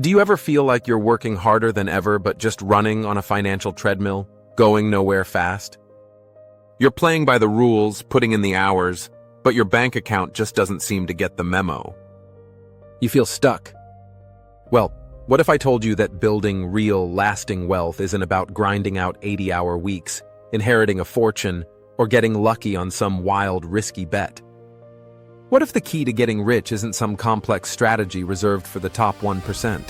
Do you ever feel like you're working harder than ever but just running on a financial treadmill, going nowhere fast? You're playing by the rules, putting in the hours, but your bank account just doesn't seem to get the memo. You feel stuck. Well, what if I told you that building real, lasting wealth isn't about grinding out 80-hour weeks, inheriting a fortune, or getting lucky on some wild, risky bet? What if the key to getting rich isn't some complex strategy reserved for the top 1%?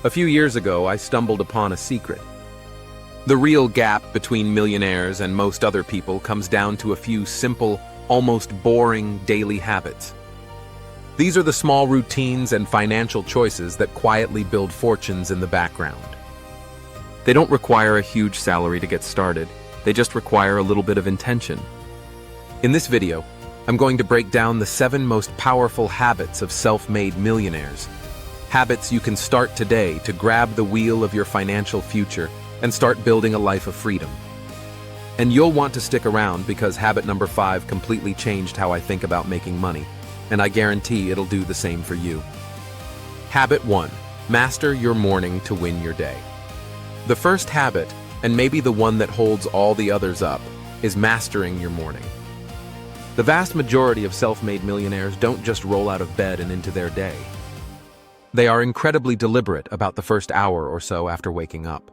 A few years ago, I stumbled upon a secret. The real gap between millionaires and most other people comes down to a few simple, almost boring daily habits. These are the small routines and financial choices that quietly build fortunes in the background. They don't require a huge salary to get started, they just require a little bit of intention. In this video, I'm going to break down the 7 most powerful habits of self-made millionaires. Habits you can start today to grab the wheel of your financial future and start building a life of freedom. And you'll want to stick around because habit number 5 completely changed how I think about making money, and I guarantee it'll do the same for you. Habit 1. Master your morning to win your day. The first habit, and maybe the one that holds all the others up, is mastering your morning. The vast majority of self-made millionaires don't just roll out of bed and into their day. They are incredibly deliberate about the first hour or so after waking up.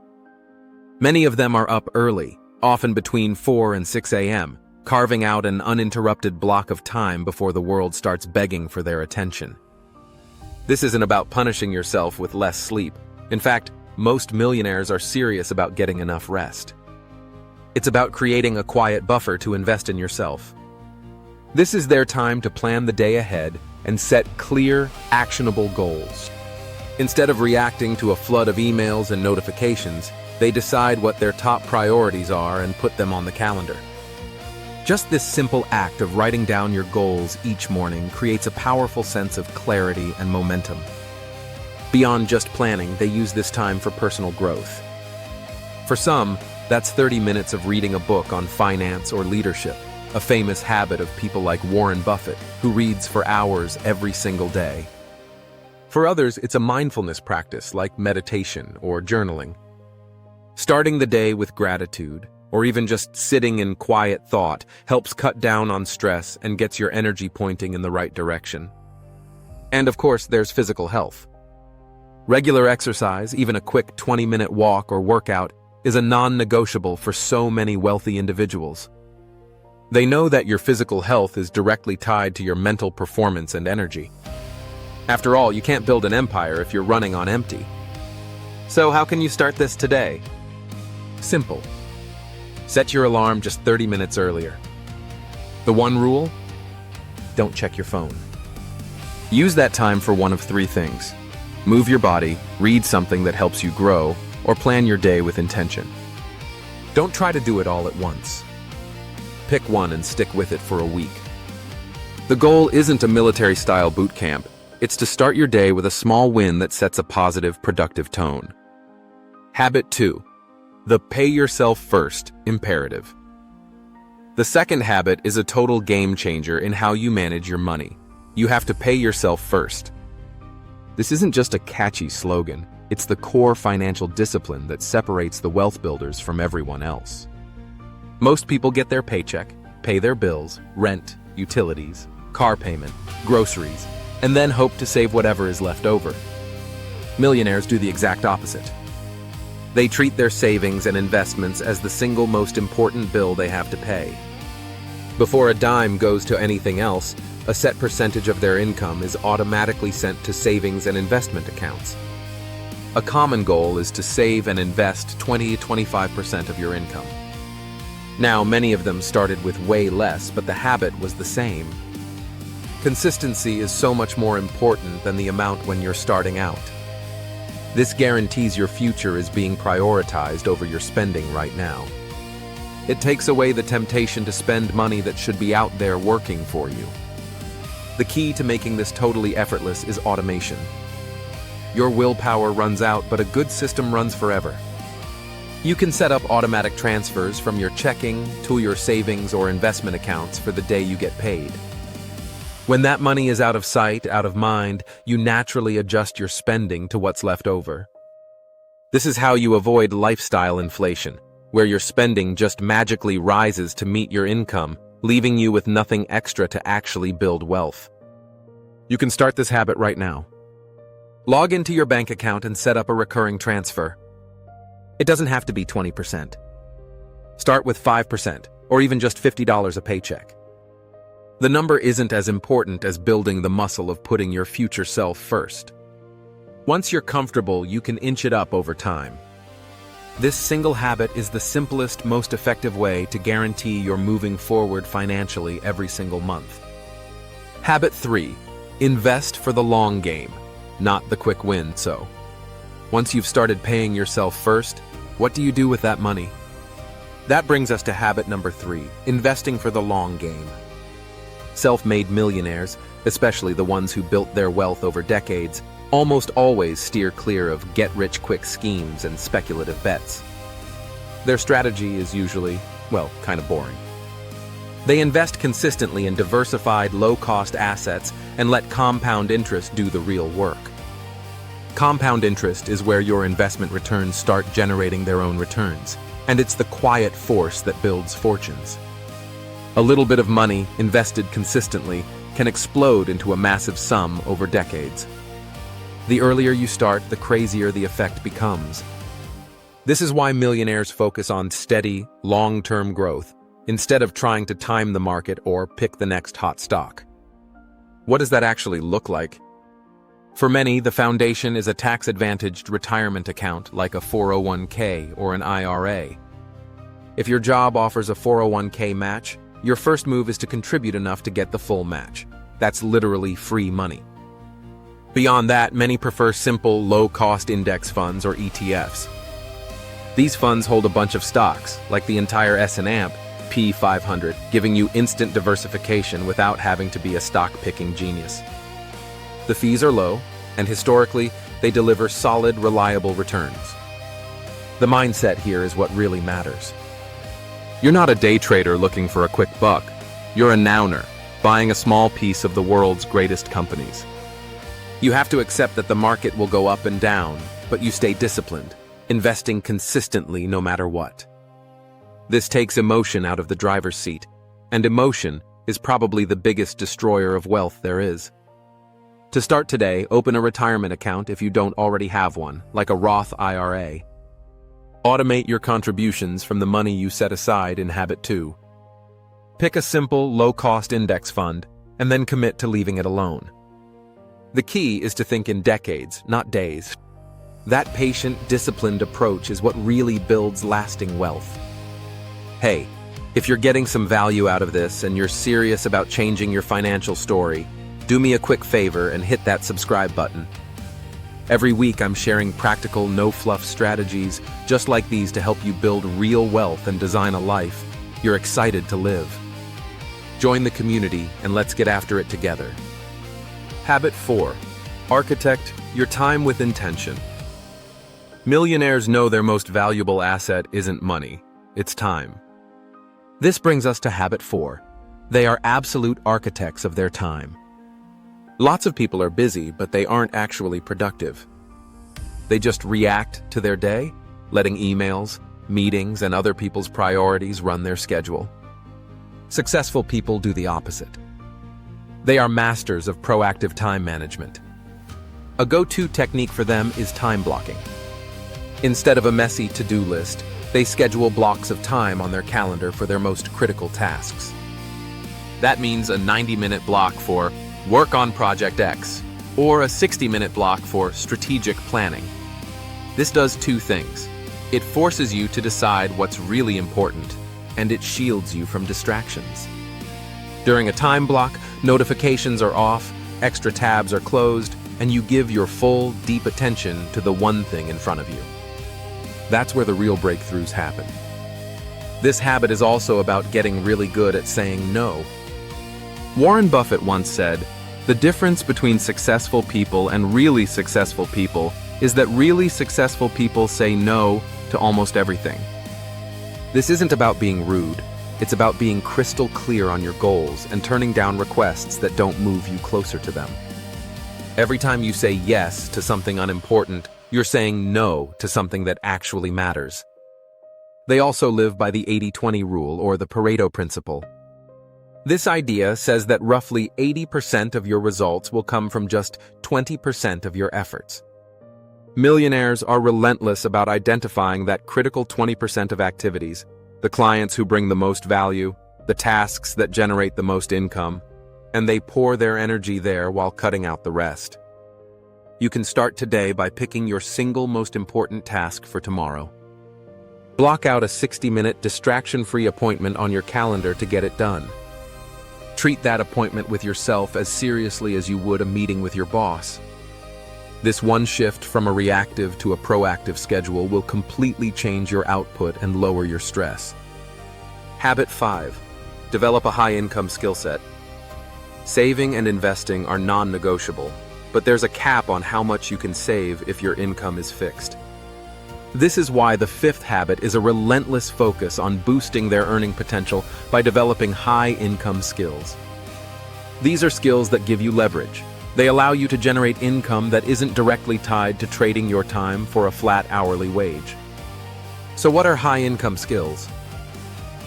Many of them are up early, often between 4 and 6 a.m., carving out an uninterrupted block of time before the world starts begging for their attention. This isn't about punishing yourself with less sleep. In fact, most millionaires are serious about getting enough rest. It's about creating a quiet buffer to invest in yourself. This is their time to plan the day ahead and set clear, actionable goals. Instead of reacting to a flood of emails and notifications, they decide what their top priorities are and put them on the calendar. Just this simple act of writing down your goals each morning creates a powerful sense of clarity and momentum. Beyond just planning, they use this time for personal growth. For some, that's 30 minutes of reading a book on finance or leadership, a famous habit of people like Warren Buffett, who reads for hours every single day. For others, it's a mindfulness practice like meditation or journaling. Starting the day with gratitude, or even just sitting in quiet thought, helps cut down on stress and gets your energy pointing in the right direction. And of course, there's physical health. Regular exercise, even a quick 20-minute walk or workout, is a non-negotiable for so many wealthy individuals. They know that your physical health is directly tied to your mental performance and energy. After all, you can't build an empire if you're running on empty. So how can you start this today? Simple. Set your alarm just 30 minutes earlier. The one rule? Don't check your phone. Use that time for one of 3 things. Move your body, read something that helps you grow, or plan your day with intention. Don't try to do it all at once. Pick one and stick with it for a week. The goal isn't a military-style boot camp. It's to start your day with a small win that sets a positive, productive tone. Habit 2. The pay yourself first imperative. The second habit is a total game changer in how you manage your money. You have to pay yourself first. This isn't just a catchy slogan. It's the core financial discipline that separates the wealth builders from everyone else. Most people get their paycheck, pay their bills, rent, utilities, car payment, groceries, and then hope to save whatever is left over. Millionaires do the exact opposite. They treat their savings and investments as the single most important bill they have to pay. Before a dime goes to anything else, a set percentage of their income is automatically sent to savings and investment accounts. A common goal is to save and invest 20 to 25% of your income. Now, many of them started with way less, but the habit was the same. Consistency is so much more important than the amount when you're starting out. This guarantees your future is being prioritized over your spending right now. It takes away the temptation to spend money that should be out there working for you. The key to making this totally effortless is automation. Your willpower runs out, but a good system runs forever. You can set up automatic transfers from your checking to your savings or investment accounts for the day you get paid. When that money is out of sight, out of mind, you naturally adjust your spending to what's left over. This is how you avoid lifestyle inflation, where your spending just magically rises to meet your income, leaving you with nothing extra to actually build wealth. You can start this habit right now. Log into your bank account and set up a recurring transfer. It doesn't have to be 20%. Start with 5%, or even just $50 a paycheck. The number isn't as important as building the muscle of putting your future self first. Once you're comfortable, you can inch it up over time. This single habit is the simplest, most effective way to guarantee you're moving forward financially every single month. Habit 3. Invest for the long game, not the quick win. So, once you've started paying yourself first, what do you do with that money? That brings us to habit number 3, investing for the long game. Self-made millionaires, especially the ones who built their wealth over decades, almost always steer clear of get-rich-quick schemes and speculative bets. Their strategy is usually, well, kind of boring. They invest consistently in diversified, low-cost assets and let compound interest do the real work. Compound interest is where your investment returns start generating their own returns, and it's the quiet force that builds fortunes. A little bit of money invested consistently can explode into a massive sum over decades. The earlier you start, the crazier the effect becomes. This is why millionaires focus on steady, long-term growth, instead of trying to time the market or pick the next hot stock. What does that actually look like? For many, the foundation is a tax-advantaged retirement account like a 401k or an IRA. If your job offers a 401k match, your first move is to contribute enough to get the full match. That's literally free money. Beyond that, many prefer simple, low-cost index funds or ETFs. These funds hold a bunch of stocks, like the entire S&P 500, giving you instant diversification without having to be a stock-picking genius. The fees are low, and historically, they deliver solid, reliable returns. The mindset here is what really matters. You're not a day trader looking for a quick buck. You're a nowner, buying a small piece of the world's greatest companies. You have to accept that the market will go up and down, but you stay disciplined, investing consistently no matter what. This takes emotion out of the driver's seat, and emotion is probably the biggest destroyer of wealth there is. To start today, open a retirement account if you don't already have one, like a Roth IRA. Automate your contributions from the money you set aside in Habit 2. Pick a simple, low-cost index fund, and then commit to leaving it alone. The key is to think in decades, not days. That patient, disciplined approach is what really builds lasting wealth. Hey, if you're getting some value out of this and you're serious about changing your financial story, do me a quick favor and hit that subscribe button. Every week I'm sharing practical, no-fluff strategies just like these to help you build real wealth and design a life you're excited to live. Join the community and let's get after it together. Habit 4. Architect your time with intention. Millionaires know their most valuable asset isn't money, it's time. This brings us to Habit 4. They are absolute architects of their time. Lots of people are busy, but they aren't actually productive. They just react to their day, letting emails, meetings, and other people's priorities run their schedule. Successful people do the opposite. They are masters of proactive time management. A go-to technique for them is time blocking. Instead of a messy to-do list, they schedule blocks of time on their calendar for their most critical tasks. That means a 90-minute block for work on Project X, or a 60-minute block for strategic planning. This does two things. It forces you to decide what's really important, and it shields you from distractions. During a time block, notifications are off, extra tabs are closed, and you give your full, deep attention to the one thing in front of you. That's where the real breakthroughs happen. This habit is also about getting really good at saying no. Warren Buffett once said, "The difference between successful people and really successful people is that really successful people say no to almost everything." This isn't about being rude, It's about being crystal clear on your goals and turning down requests that don't move you closer to them. Every time you say yes to something unimportant, you're saying no to something that actually matters. They also live by the 80-20 rule, or the Pareto principle. This idea says that roughly 80% of your results will come from just 20% of your efforts. Millionaires are relentless about identifying that critical 20% of activities, the clients who bring the most value, the tasks that generate the most income, and they pour their energy there while cutting out the rest. You can start today by picking your single most important task for tomorrow. Block out a 60-minute distraction-free appointment on your calendar to get it done. Treat that appointment with yourself as seriously as you would a meeting with your boss. This one shift from a reactive to a proactive schedule will completely change your output and lower your stress. Habit 5. Develop a high-income skill set. Saving and investing are non-negotiable, but there's a cap on how much you can save if your income is fixed. This is why the 5th habit is a relentless focus on boosting their earning potential by developing high-income skills. These are skills that give you leverage. They allow you to generate income that isn't directly tied to trading your time for a flat hourly wage. So what are high-income skills?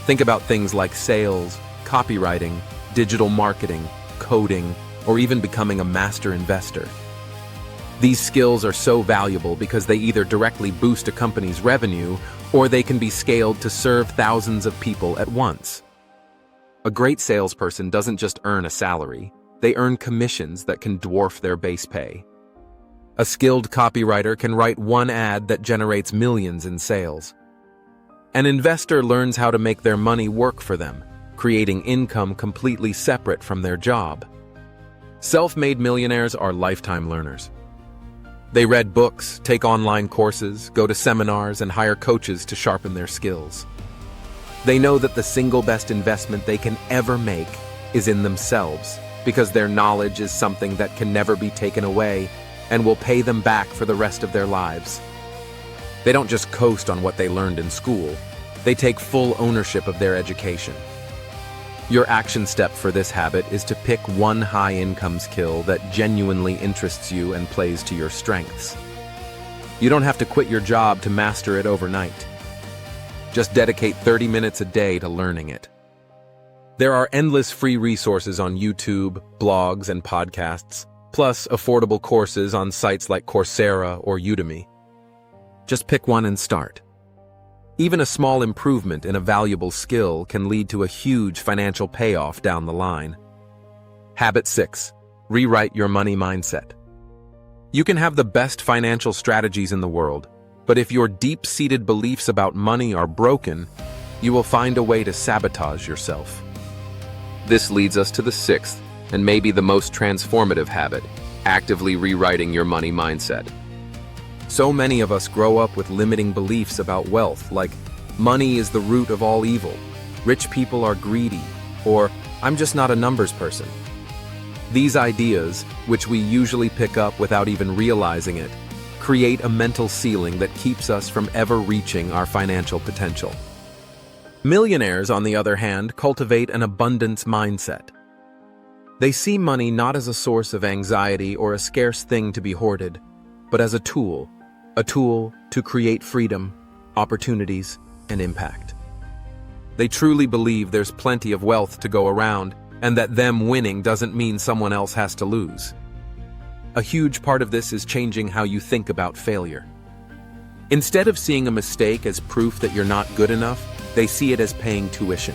Think about things like sales, copywriting, digital marketing, coding, or even becoming a master investor. These skills are so valuable because they either directly boost a company's revenue or they can be scaled to serve thousands of people at once. A great salesperson doesn't just earn a salary, they earn commissions that can dwarf their base pay. A skilled copywriter can write one ad that generates millions in sales. An investor learns how to make their money work for them, creating income completely separate from their job. Self-made millionaires are lifetime learners. They read books, take online courses, go to seminars, and hire coaches to sharpen their skills. They know that the single best investment they can ever make is in themselves, because their knowledge is something that can never be taken away and will pay them back for the rest of their lives. They don't just coast on what they learned in school, they take full ownership of their education. Your action step for this habit is to pick one high-income skill that genuinely interests you and plays to your strengths. You don't have to quit your job to master it overnight. Just dedicate 30 minutes a day to learning it. There are endless free resources on YouTube, blogs, and podcasts, plus affordable courses on sites like Coursera or Udemy. Just pick one and start. Even a small improvement in a valuable skill can lead to a huge financial payoff down the line. Habit 6. Rewrite your money mindset. You can have the best financial strategies in the world, but if your deep-seated beliefs about money are broken, you will find a way to sabotage yourself. This leads us to the 6th, and maybe the most transformative habit, actively rewriting your money mindset. So many of us grow up with limiting beliefs about wealth, like money is the root of all evil, rich people are greedy, or I'm just not a numbers person. These ideas, which we usually pick up without even realizing it, create a mental ceiling that keeps us from ever reaching our financial potential. Millionaires, on the other hand, cultivate an abundance mindset. They see money not as a source of anxiety or a scarce thing to be hoarded, but as a tool to create freedom, opportunities, and impact. They truly believe there's plenty of wealth to go around, and that them winning doesn't mean someone else has to lose. A huge part of this is changing how you think about failure. Instead of seeing a mistake as proof that you're not good enough, they see it as paying tuition.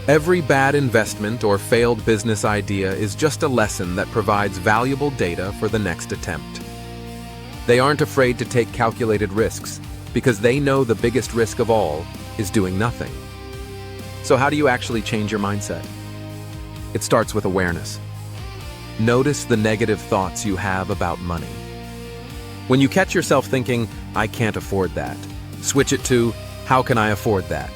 Every bad investment or failed business idea is just a lesson that provides valuable data for the next attempt. They aren't afraid to take calculated risks because they know the biggest risk of all is doing nothing. So how do you actually change your mindset? It starts with awareness. Notice the negative thoughts you have about money. When you catch yourself thinking, I can't afford that, switch it to, how can I afford that?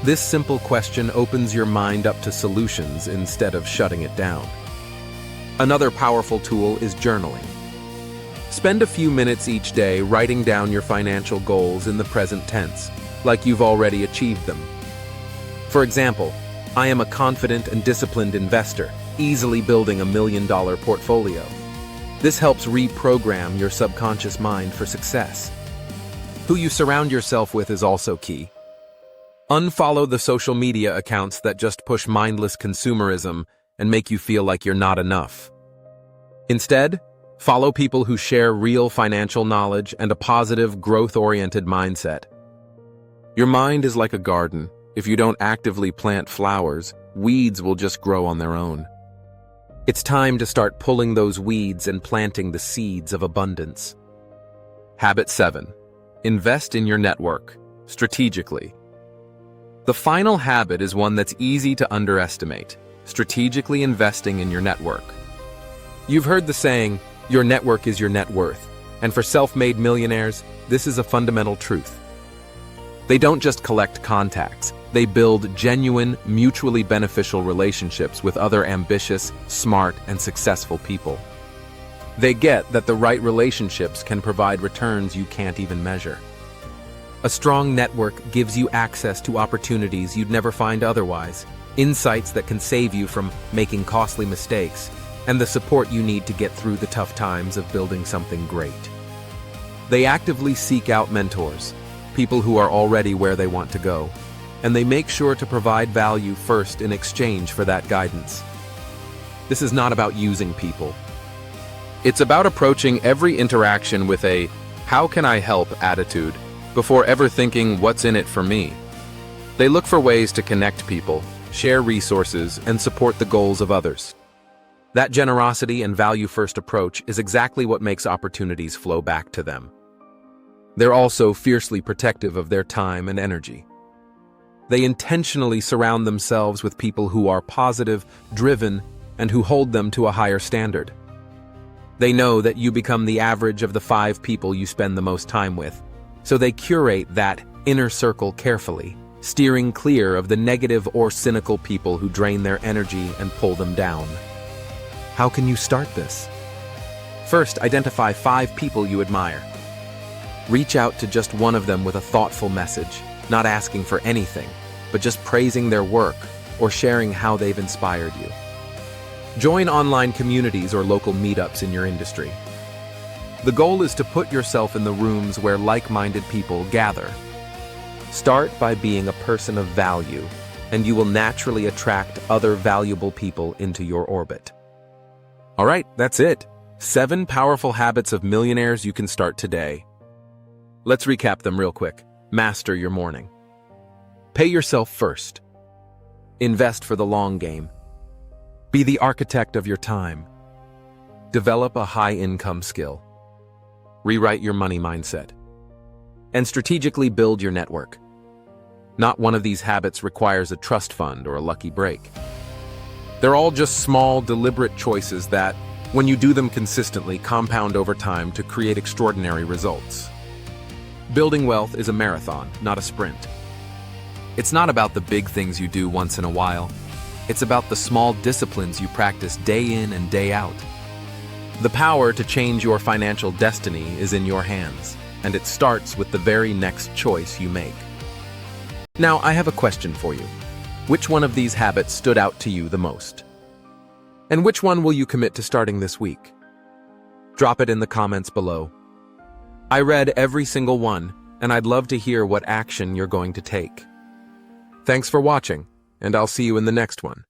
This simple question opens your mind up to solutions instead of shutting it down. Another powerful tool is journaling. Spend a few minutes each day writing down your financial goals in the present tense, like you've already achieved them. For example, I am a confident and disciplined investor, easily building $1 million portfolio. This helps reprogram your subconscious mind for success. Who you surround yourself with is also key. Unfollow the social media accounts that just push mindless consumerism and make you feel like you're not enough. Instead, follow people who share real financial knowledge and a positive, growth-oriented mindset. Your mind is like a garden. If you don't actively plant flowers, weeds will just grow on their own. It's time to start pulling those weeds and planting the seeds of abundance. Habit 7. Invest in your network, strategically. The final habit is one that's easy to underestimate: strategically investing in your network. You've heard the saying, your network is your net worth, and for self-made millionaires, this is a fundamental truth. They don't just collect contacts, they build genuine, mutually beneficial relationships with other ambitious, smart, and successful people. They get that the right relationships can provide returns you can't even measure. A strong network gives you access to opportunities you'd never find otherwise, insights that can save you from making costly mistakes, and the support you need to get through the tough times of building something great. They actively seek out mentors, people who are already where they want to go, and they make sure to provide value first in exchange for that guidance. This is not about using people. It's about approaching every interaction with a "how can I help" attitude before ever thinking "what's in it for me?" They look for ways to connect people, share resources, and support the goals of others. That generosity and value-first approach is exactly what makes opportunities flow back to them. They're also fiercely protective of their time and energy. They intentionally surround themselves with people who are positive, driven, and who hold them to a higher standard. They know that you become the average of the 5 people you spend the most time with, so they curate that inner circle carefully, steering clear of the negative or cynical people who drain their energy and pull them down. How can you start this? First, identify 5 people you admire. Reach out to just one of them with a thoughtful message, not asking for anything, but just praising their work or sharing how they've inspired you. Join online communities or local meetups in your industry. The goal is to put yourself in the rooms where like-minded people gather. Start by being a person of value, and you will naturally attract other valuable people into your orbit. All right, that's it. 7 powerful habits of millionaires you can start today. Let's recap them real quick. Master your morning. Pay yourself first. Invest for the long game. Be the architect of your time. Develop a high-income skill. Rewrite your money mindset. And strategically build your network. Not one of these habits requires a trust fund or a lucky break. They're all just small, deliberate choices that, when you do them consistently, compound over time to create extraordinary results. Building wealth is a marathon, not a sprint. It's not about the big things you do once in a while. It's about the small disciplines you practice day in and day out. The power to change your financial destiny is in your hands, and it starts with the very next choice you make. Now, I have a question for you. Which one of these habits stood out to you the most? And which one will you commit to starting this week? Drop it in the comments below. I read every single one, and I'd love to hear what action you're going to take. Thanks for watching, and I'll see you in the next one.